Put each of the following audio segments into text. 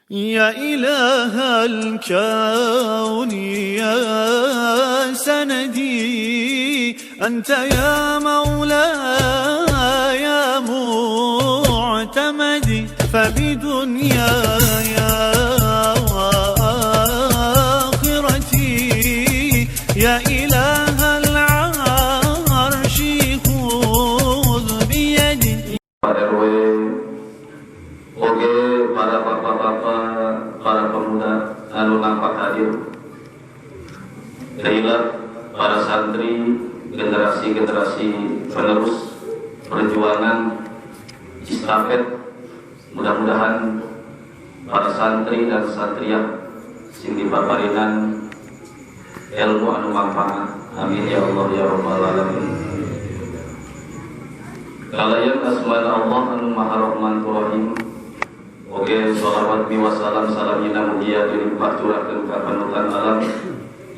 يا إله الكون يا سندي أنت يا مولاي يا معتمدي فبدنياي وآخرتي يا إله العرش خذ بيدي. Oke, para bapak-bapak, para pemuda anu nampak hadir, kailah para santri, generasi-generasi penerus perjuangan estafet. Mudah-mudahan para santri dan santriah sing dipaparinan ilmu anu manfaat. Amin ya Allah ya rabbal alamin. Kalayan asma Allah anu maha rahman rahim. Oke, sholawat wassalam salamina mugia dilimpah curahkeun ka panutan alam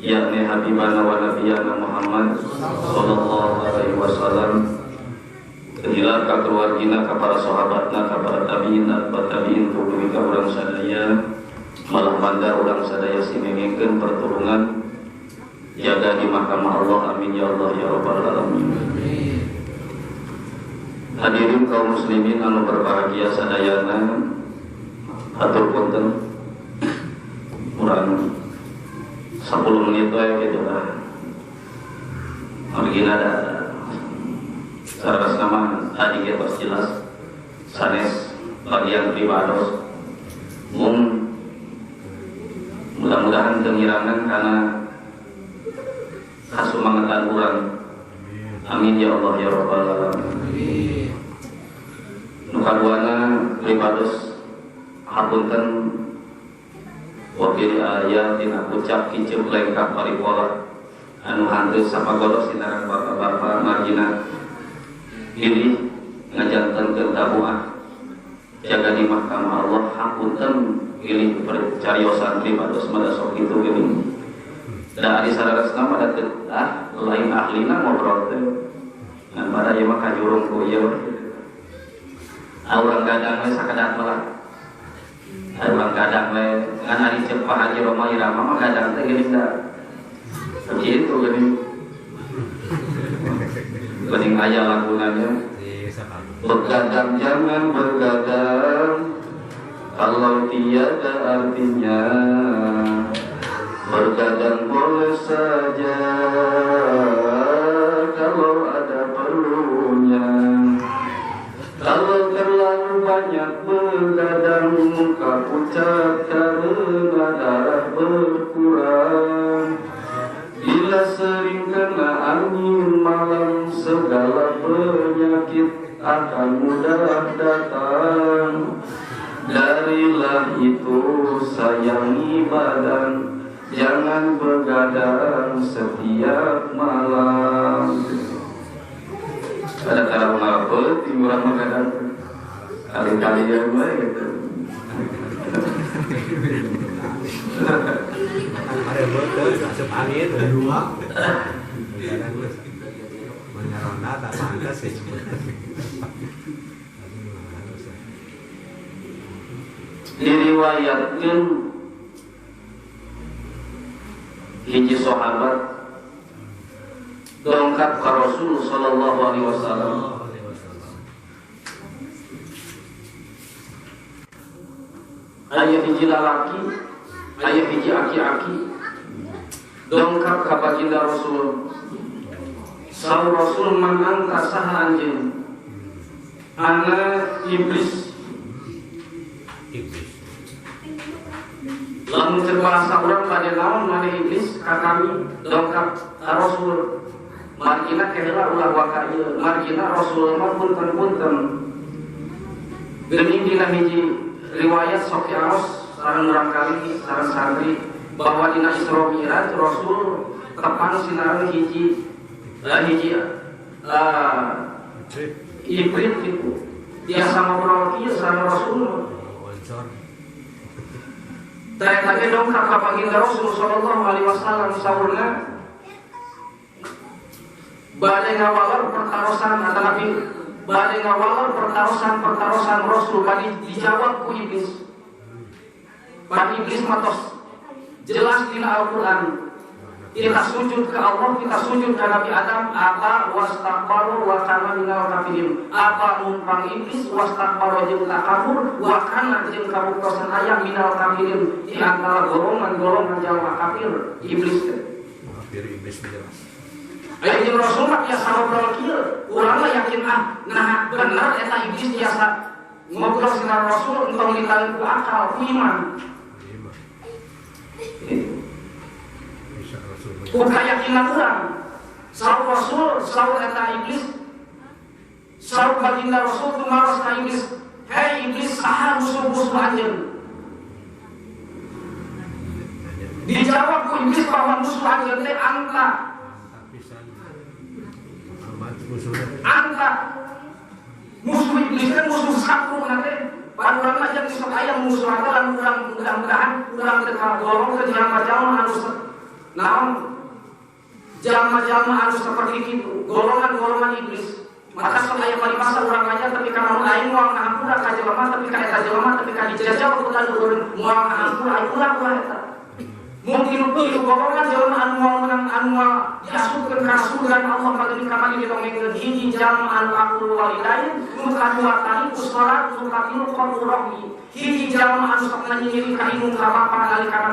yakni habibana wa nabiyana Muhammad sallallahu alaihi wasallam. Kehilar ka keluargina, ka para sahabatna, ka para tabiin dan tabiin kudu ka urang sadaya malah manda urang sadaya simengkeun pertulungan jaga di mahkamah Allah. Amin ya Allah ya rabbal alamin. Hadirin kaum muslimin anu berbahagia sadayana, atur punten urang 10 menit wae kitu lah. Margina ada saras nama tadi ge tos jelas sanes bagian pribados. Mudah-mudahan dengirangan karena kasumangatan urang. Amin ya Allah ya rabbal alamin. Nu kaduana pribados hapunten wakil ayatin aku cap kicep lengkap paripola anu hanteu sapagolos sinaran bapak-bapak margina pilih ngajantenkeun dabuah jaga di mahkamah Allah. Hapunten pilih cariosan pribados mada sok kitu geuning da ari sararasna mada teu lain ahlina ngobrol teh ngan pada ieu mah kajurung ku ieu urang gadang we sakadat melah. Urang gadang we ngan ari cepah Haji Roma Irama mah gadang teh geuning da. Begitu geuning. Geuning aya lagunanya. Bergadang jangan bergadang kalau tiada artinya. Bergadang boleh saja kalau ada perlunya. Kalau terlalu banyak begadang, muka pucat karena darah berkurang. Bila sering kena angin malam, segala penyakit akan mudah datang. Darilah itu sayangi badan, jangan begadang setiap malam. Ada cara mengapa timuran makanan kali-kali yang baik gitu. Ada betul masuk angin dua. Menyerona tak pantas sih. Diriwayatkan hiji sahabat dongkap ke Rasul sallallahu alaihi wasallam. Aya hiji lalaki, aya hiji aki-aki dongkap ka baginda Rasul. Saur Rasul mangangka saha anjeun? Ana iblis. Lamun teu bahasa urang bade naon maneh iblis ka kami dongkap ka Rasul. Margina keheula ulah waka ieu, margina Rasul mah punten-punten. Geuning dina hiji riwayat sok diaos sareng urang kali sareng santri bahwa dina Isra Mi'raj Rasul tepan sinaran hiji ibrit gitu. Dia sama ngobrol ieu sareng Rasul. Tare-tare dongkap ka baginda Rasul sallallahu alaihi wasallam saurna bade ngawalar perkarosan atanapi bade ngawalar perkarosan Rasul bade dijawab ku iblis. Pada iblis matos jelas di Al-Quran. Kita sujud ke Allah, kita sujud ke Nabi Adam. Apa wastakbaru wa kana minal kafirin. Apa numpang iblis wastakbaru jeung takabur wa kana jeung kabuktosan aya minal kafirin, di antara golongan-golongan jalma kafir. Iblis kafir iblis jelas. Ayo jeung Rasulullah biasa ngobrol kieu, urang mah yakin nah bener eta iblis biasa ngobrol sama Rasul entong ditali ku akal, ku iman. Ku keyakinan urang, saur Rasul, saur eta iblis, saur baginda Rasul tu maros ka iblis, hei iblis saha musuh-musuh anjeun? Dijawab ku iblis bahwa musuh anjeun teh anta. Anta musuh iblis kan musuh satu nanti. Padahal aja besok ayam musuh anta lan urang mudah-mudahan urang teh golong ke jalma-jalma anu naon jalma-jalma anu seperti itu, golongan-golongan iblis. Maka sok aya bari masa urang aja tapi kana lain moal ngahampura ka jelema tapi ka eta jelema tapi ka dijajal ku urang moal ngahampura aya urang eta. Mungkin itu golongan jalma anu moal menang anu diasupkeun ka surga Allah pageuning ka mani didongengkeun hiji jalma anu aqul walidain nu kadua tali salat nu katilu qur'ani. Hiji jalma anu sok nyiri ka indung ka bapa nalikana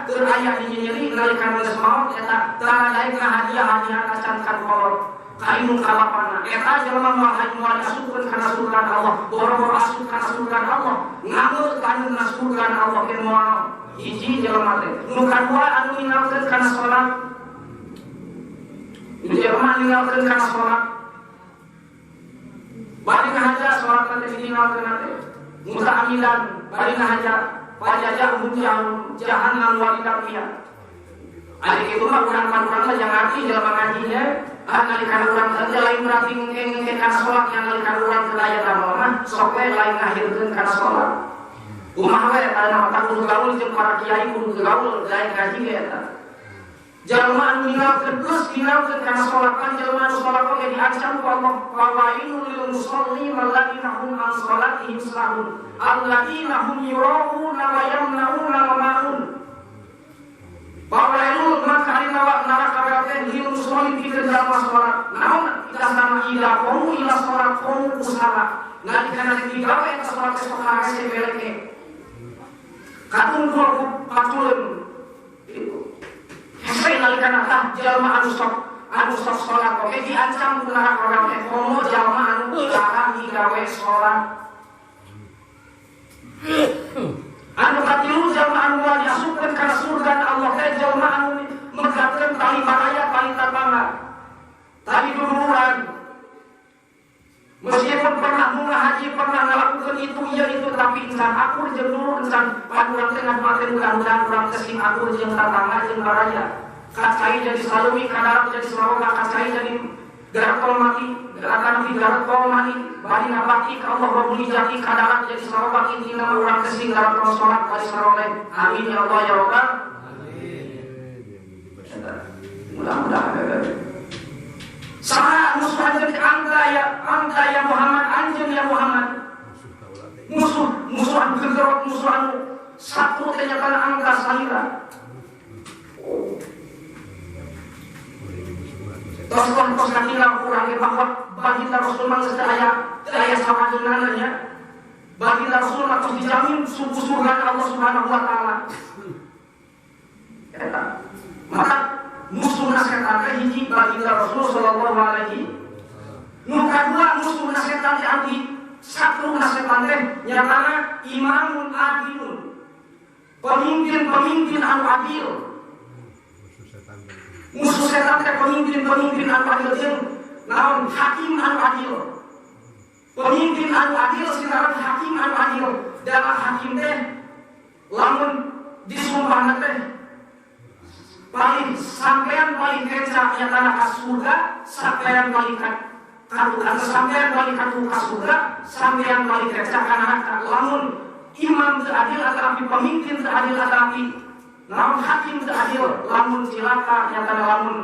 teu aya nyiri nalikana geus maot eta tara daek ka hadiah-hadiah kacankan kolot ka indung ka bapana. Eta jalma moal diasupkeun kana surga Allah, boro-boro asup kana surga Allah, ngameur kana surga Allah ke moal hiji jalma teh. Nu kadua anu ninggalkeun kana salat. Jalma ninggalkeun kana salat. Bari ngahaja salat teh ditinggalkeun teh. Muta'amilan bari ngahaja pajajah jahanam walidak dia. Adik itu mah urang-urang mah jangan ngerti jalma ngajinya. Nalika urang saja lain berarti ngengeng kana salat yang nalika urang teu aya damel mah sok we lain ngahirkeun kana salat. Kumaha we eta mah kudu gaul jeung para kiai kudu gaul lain ngaji ge eta. Jalma anu ninggalkeun geus ninggalkeun kana salat kan jalma anu salat oge diancam ku Allah wa wailul lil musallin alladziina hum an salatihim sahun alladziina hum yura'una wa yamna'una ma'un. Wailul maka neraka kabeh lil musallin kita jalma salat. Naon kita sama ila qaum ila salat qaum kusala. Nalika digawe eta salat sok harase beleke. Katungkul ku patuleun itu. Hesai nalikana tah jalma anu sok salat oge diancam ku neraka kabeh komo jalma anu larang digawe salat. Anu katilu jalma anu diasupkeun kana surga Allah teh jalma anu megatkeun tali baraya tali tapanga. Tali duluran. Meskipun pernah munggah haji, pernah ngelakukan itu, iya itu, tapi insan akur jeung dulu, insan padurang tengah makin mudah-mudahan kurang kesing akur jeung tatangga jeung baraya. Kacai jadi salumi, kadarat jadi selawaga, kacai jadi garakol mati, akan di garakol mati, bari ngabakti ka Allah Rabbul Izzati, kadarat jadi selawaga, intina urang kesing garakol sholat bari saroleh. Amin ya Allah ya Rabbal. Mudah-mudahan. Saha musuh anjeun anta ya Muhammad, anjeun ya Muhammad. Musuh anu gegerot, musuh anu satu teh nyatana angka salira. Tos katina urang ge bahwa baginda Rasul mah geus teu aya sawajeunana nya. Baginda Rasul mah tos dijamin surga Allah Subhanahu wa taala. Eta. Maka musuh setan teh hiji baginda Rasul sallallahu alaihi. Nu kadua musuh setan teh anu satu setan teh nyatana imamun adilun. Pemimpin anu adil. Musuh setan teh pemimpin anu adil jeung naon hakim anu adil. Pemimpin anu adil sinaran hakim anu adil. Dan hakim teh lamun disumpahna teh paling sampean paling keca yang tanah ka surga, sampean paling sampean paling katu ka surga, sampean paling keca kana neraka. Lamun imam teu adil atapi pemimpin teu adil atapi naon hakim teu adil, lamun cilaka yang tanah lamun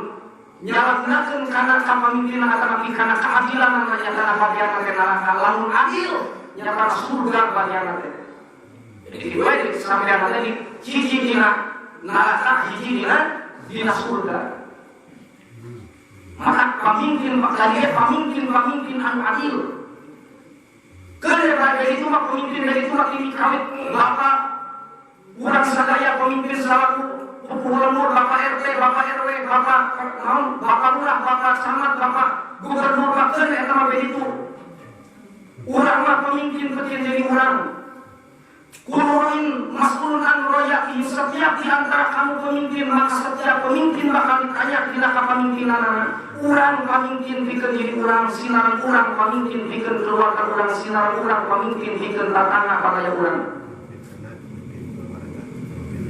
nyalahkeun kana ka pemimpin atapi kana keadilan yang tanah bagian ke neraka. Lamun adil yang tanah surga bagian teh. Jadi sampean tadi hiji dina neraka, hiji dina surga. Maka pemimpin anu adil. Karena dari itu mah pemimpin dari itu mah ini kawit bapak urang sadaya pemimpin selaku gubernur, bapak RT, bapak RW, bapak lurah, bapak camat, bapak gubernur, bapak eta mah begitu. Urang mah pemimpin penting jadi urang. Kuloin mas'ulun an royati, setiap di antara kamu pemimpin, maka setiap pemimpin bakal ditanya dina ka pemimpinanana. Urang pemimpin pikeun jadi urang, sinaran urang pemimpin pikeun keluarga urang, sinaran urang pemimpin pikeun tatangga padaya urang.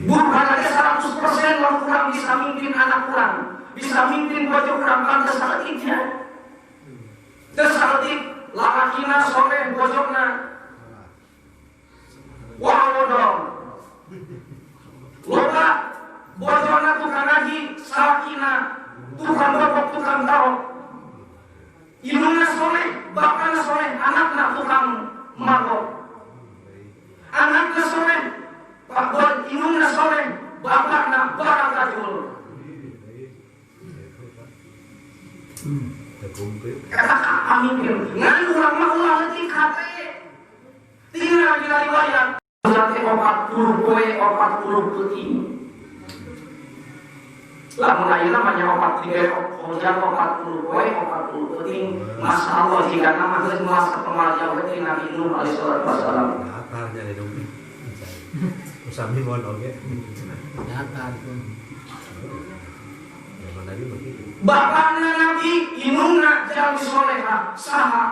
Bukan aja 100% lamun urang bisa mimpin anak urang, bisa mimpin bojo urang pantes saeutiknya. Teu saeutik lalakina soleh bojona wawodong. Loba bojona tukang ngaji, salakina tukang bobok, tukang tarok. Indungna soleh, bapakna soleh, anakna tukang mabok. Anakna soleh, indungna soleh, bapakna barang kajul. Kata pamimpin, ngan urang mah ulah leutik hate. Tinggal dina riwayat Jati 40 poe 40 peuting. Lamun ayeuna mah nya 40 poe 40 peuting. Masyaallah jika nama geus muas kepemaja we Nabi Nuh alaihi salatu wasalam. Atarnya le dong. Usami mon oge. Atar pun. Ya Nabi begitu. Bapakna Nabi Inungna jalmi soleha saha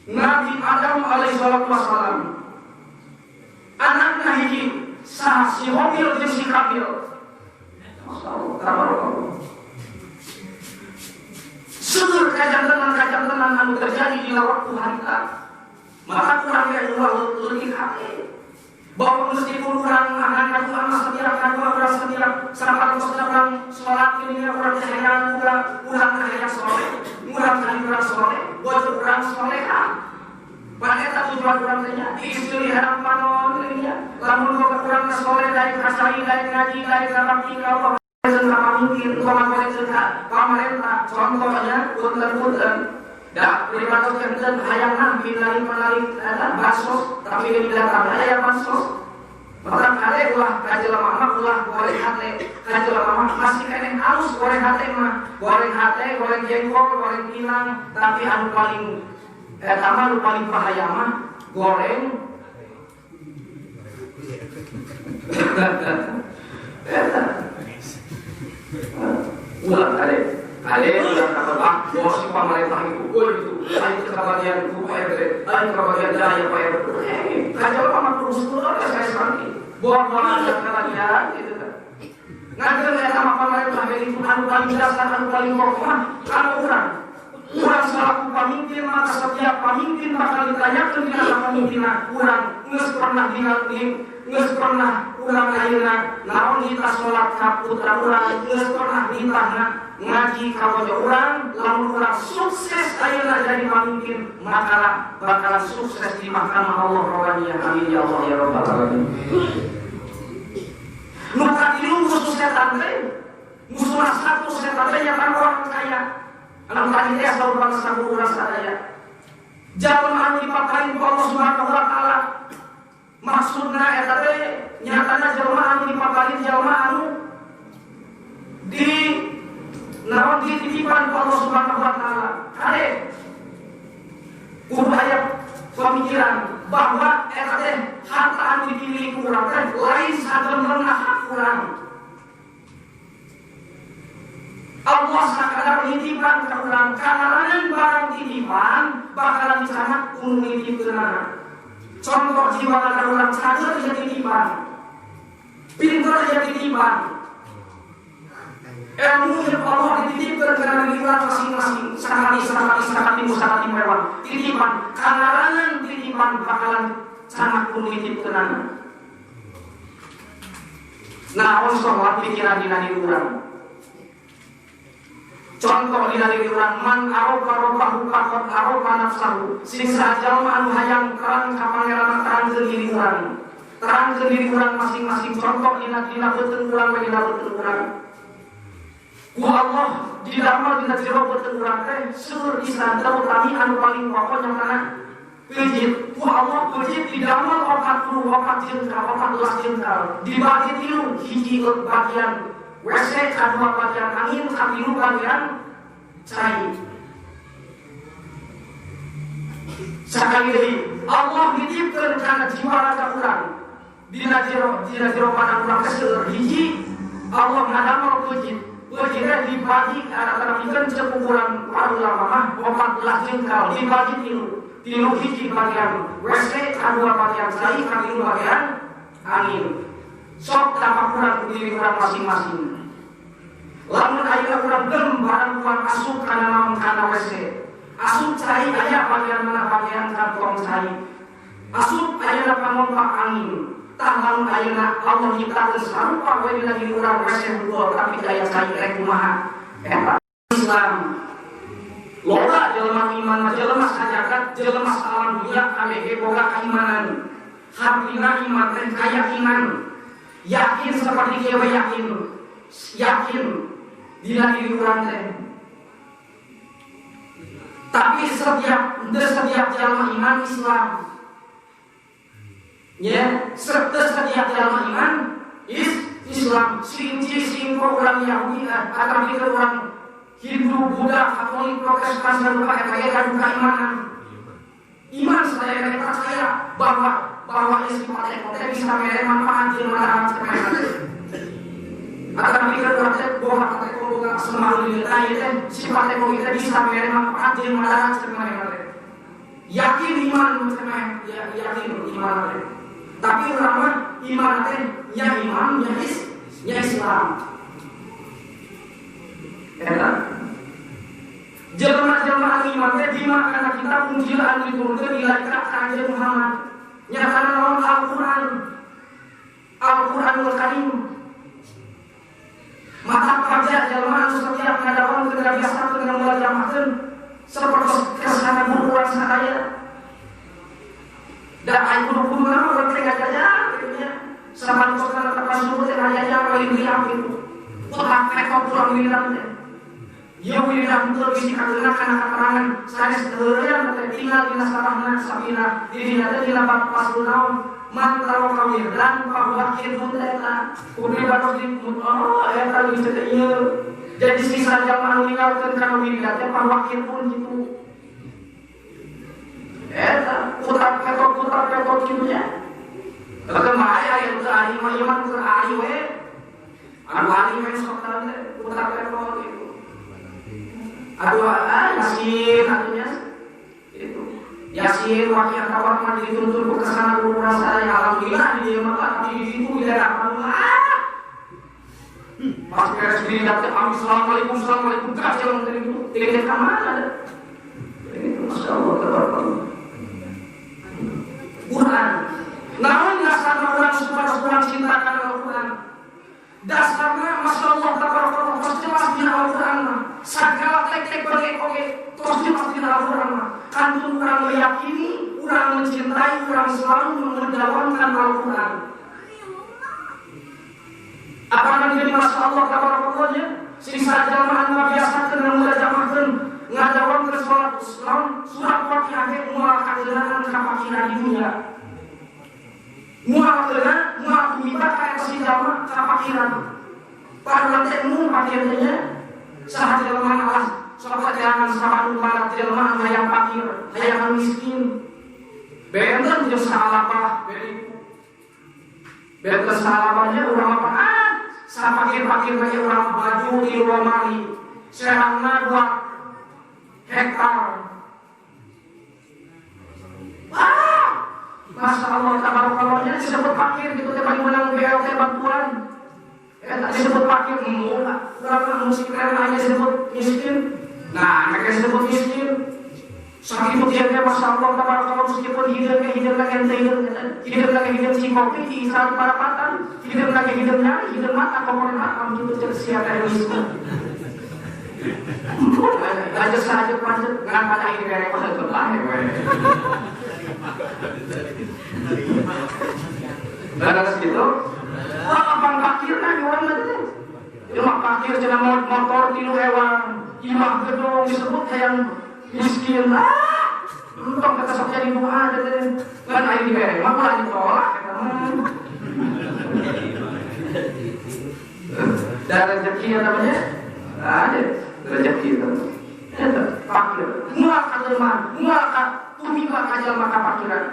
Nabi Adam alaihi salatu wasalam. Anakna hiji saha si Habil jeung si Qabil. Masyaallah tabarakallah. Seueur kajantenan anu terjadi di waktu harita. Maka kurang yang leutik hate. Bahwa meskipun kurang akan kurang setiap sahabat kurang sholat ini kurang kehayaan kurang kehayaan sholat kurang kehayaan sholat wajib kurang sholat pada eta tujuan kurang tanya istri harap panon ini lamun kurang sholat dari kasai dari ngaji dari bakti Allah sama mungkin pemerintah contohnya punten dah daripada kenten hayang pinari basos tapi di belakang hayang basos orang hate ulah kajelema mah ulah goreng hate kajelema mah masih kene halus goreng hate mah goreng hate goreng jengkol goreng pinang tapi anu paling anu paling bahaya mah goreng ulah hate ulah kata bos pemerintah itu itu ayo kebagian RT ayo kebagian daya Pak RT kajelema mah terus saya sekali buat ada kebagian gitu kan ngajar sama pemerintah itu anu paling dasar anu paling pokok anu urang selaku pemimpin maka setiap pemimpin bakal ditanyakan di dalam pemimpinan urang geus pernah urang ayeuna naon kita salat ka putra urang geus pernah ditanya ngaji ka bojo urang lamun urang sukses ayeuna jadi pemimpin maka bakalan sukses di mahkamah Allah rohaniyah. Amin ya Allah ya rabbal alamin. Nu kadilu musuh setan teh musuh satu setan teh yang orang kaya anu tadi teh asal bangsa urang sadaya jalma anu dipaparin ku Allah Subhanahu wa taala maksudna eta teh nyatana jalma anu dipaparin jalma anu di naon dititipan ku Allah Subhanahu wa taala kade kudu aya pemikiran bahwa eta teh harta anu dipilih ku urang teh lain sageumna hak urang. Allah sakadar nitipkan ke urang kalaran barang titipan bakalan dicanak kudu nitipkeunana. Contoh jiwa ka urang cager ya titipan. Pinter ya titipan. Ilmu yang Allah dititipkeun ka diri urang masing-masing sakali mewah. Titipan kalaran titipan bakalan canak kudu nitipkeunana. Naon sholat pikiran dina diri urang. Contoh di dari urang man aroba robahu pakot aroba nafsahu sing sajalma anu hayang terang ka pangeran terang diri urang terang ke diri urang masing-masing contoh dina beuteung urang we dina beuteung urang. Ku Allah di dalam dina jero beuteung urang teh seueur Islam utami anu paling pokok yang mana pejit. Ku Allah pejit di dalam 44 jengkal 14 jengkal dibagi tilu hiji bagian WC kadua bagian angin katilu bagian cai. Sekali lagi Allah nitipkeun kana jiwa raga urang dina jero panang urang keseueur hiji Allah ngadamel pejit dibagi antara pikeun cek ukuran para ulama mah 14 jengkal dibagi tilu hiji bagian WC kadua bagian cai katilu bagian angin. Sok tapak urang diri urang masing-masing. Lamun aya urang gem barang urang asup kana naon kana WC. Asup cai aya bagian mana bagian kantong cai. Asup aya pamompak angin. Tah lamun ayeuna Allah nyiptakeun sarupa we dina diri urang WC hungkul tapi aya cai rek kumaha. Eta Islam. Loba jelema iman mah jelema sajagat, jelema alam dunya kabeh boga keimanan. Hartina iman teh keyakinan. Yakin seperti dia yakin dina diri urang teh. Tapi setiap jalma iman Islam. Ya, setiap jalma iman Islam. Sing orang Yahudi atau kita orang Hindu, Buddha, Katolik, Protestan dan lupa eta keimanan. Iman saya percaya bahwa sifat ekonomi bisa mere manfaat di mana akan pikir orang bahwa ekonomi semua itu sifat ekonomi bisa mere manfaat di mana yakin iman yakin iman tapi ulama iman ya Islam jelema iman teh di mana kita punjilan diturunkeun di laikat Kanjeng Muhammad nyatakan lawan Al-Quranul Karim. Maka pajak jelema setiap ngadawan kena biasa kena mulai jamakeun seperti kesana buruan sadaya. Dan ai kudu nama urang teh ngajajar kitu nya. Sama kosana terpasuh teh ngajajar lain diam kitu. Ulah rekop urang wirang teh. Ieu wirang teu bisi kageuna kana keterangan sanes heureun teh tinggal dina sarahna sabina dina teh dina pasul naon mantaro kawirdan bahwa kirun eta kudu batos di eta geus teh ieu jadi sisa jamaah ninggalkeun kana wirang teh bahwa kirun kitu eta putar ketot kitu nya kemana aya teu ari mah iman teu ari we anu ari we sok teh putar ketot kitu. Aduh, Yasin artinya itu. Yasin wakil tawar mah dituntun ke kesana guru rasa ya alhamdulillah di dia mah tapi di situ di daerah mana. Pas beres diri dapat assalamualaikum kasih orang tadi itu tidak ke mana. Itu masyaallah tabarakallah. Quran. Namun dasar orang supaya cinta karena Al-Quran. Dasarnya masyaallah tabarakallah pasti di Al-Quran. Segala tek-tek bagi oke, terus pasti Al-Quran mah. Kantun orang meyakini, orang mencintai, orang selalu mendakwahkan Al-Quran. Apa namanya masya Allah tabarakallah sisa jamaah mah biasa kena mulai jamaahkeun ngajawab ke salat surat Fatihah teh moal kageunaan kapakiran di dunia. Moal kumita kaya si jamaah kapakiran. Padahal teh mun pakirnya sahat jelema Allah sahabat jangan sahabat umat jelema hayang fakir hayang miskin benten jeung salapah benten salapahnya urang apa sapakir-pakir mah urang baju di lemari serangna 2 hektar Masya Allah tabarakallah disebut fakir gitu teh bari menang BLT bantuan tak disebut fakir mula, orang musik lainnya disebut miskin. Nah, mereka disebut miskin. Saking ujiannya masya Allah, tabarakallah meskipun hidupnya hidup lagi hidup si kopi di saat parapatan, hidup lagi hidup nyari, hidup mata komponen mata begitu siapa yang miskin. Lanjut saja lanjut, nggak pada ini dari pada terlahir. Karena segitu, wah abang pakirna jualan nanti. Imah pakir cina motor tilu hewan, imah gedung disebut yang miskin. Untung kata sok jadi doa jadi kan air di bereng, mah pulang ditolak. Dan rezeki yang namanya ada rezeki itu. Pakir, mual kademan, mual tumika kajal maka pakiran.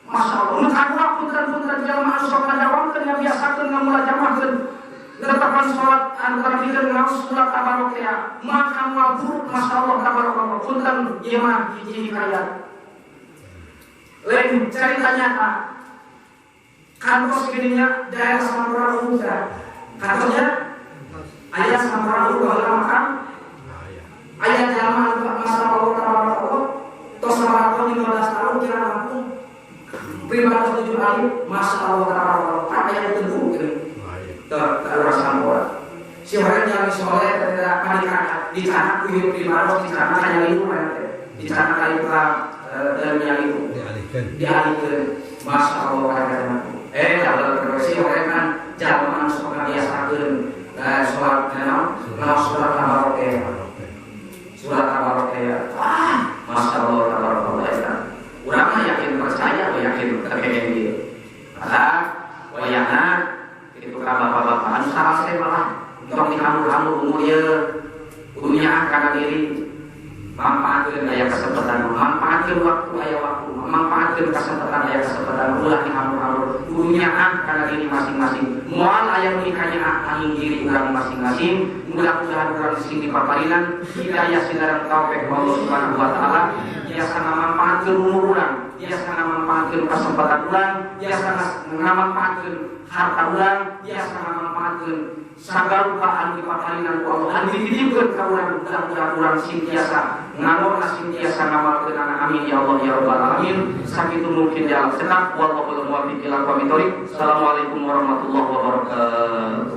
Masya Allah, mengkadua punten jamaah sok ngajawamkeun ngabiasakeun ngamulajamahkeun ngetepkan sholat antara kita dengan sholat tabaroknya maka mabur Masya Allah tabarokallah punten ieu mah hiji hikayat lain cerita nyata kantos gininya daerah Sampurna Uga kantornya ayah Sampurna Uga makan ayah jamaah Masya Allah tabarokallah tos maraton 15 tahun kira rampung pribadi 7 hari Masya Allah tabarokallah tak ayah tunggu gini terasa si orang yang soleh tidak akan dicanak kuyup di maros dicanak hanya itu dicanak kali dan yang itu dialihkan Masya Allah kalau terus orang kan jamaah suka biasakan sholat sholat tabaroknya Masya Allah tabaroknya orang yakin percaya yakin terkait dia wayana itu bapak-bapak anu sarang saya malah untuk dihamur-hamur umurnya dunia karena diri manfaatkan ayah kesempatan manfaatkan waktu ayah waktu manfaatkan kesempatan ayah kesempatan ulah dihamur-hamur dunia karena diri masing-masing mual ayah menikahnya angin diri orang masing-masing mudah-mudahan orang sing di paparinan hidayah sinarang taufik Allah Subhanahu wa taala biasa manfaatkan umur orang biasa manfaatkan kesempatan orang biasa manfaatkan harta orang biasa manfaatkan sagala anu dipaparinan ku Allah anu dititipkeun ka urang mudah-mudahan urang sintiasa ngamorna sintiasa ngamalkeun amin ya Allah ya rabbal alamin sakitu mungkin dalam senang wallahu a'lam bishawab. Assalamualaikum warahmatullahi wabarakatuh.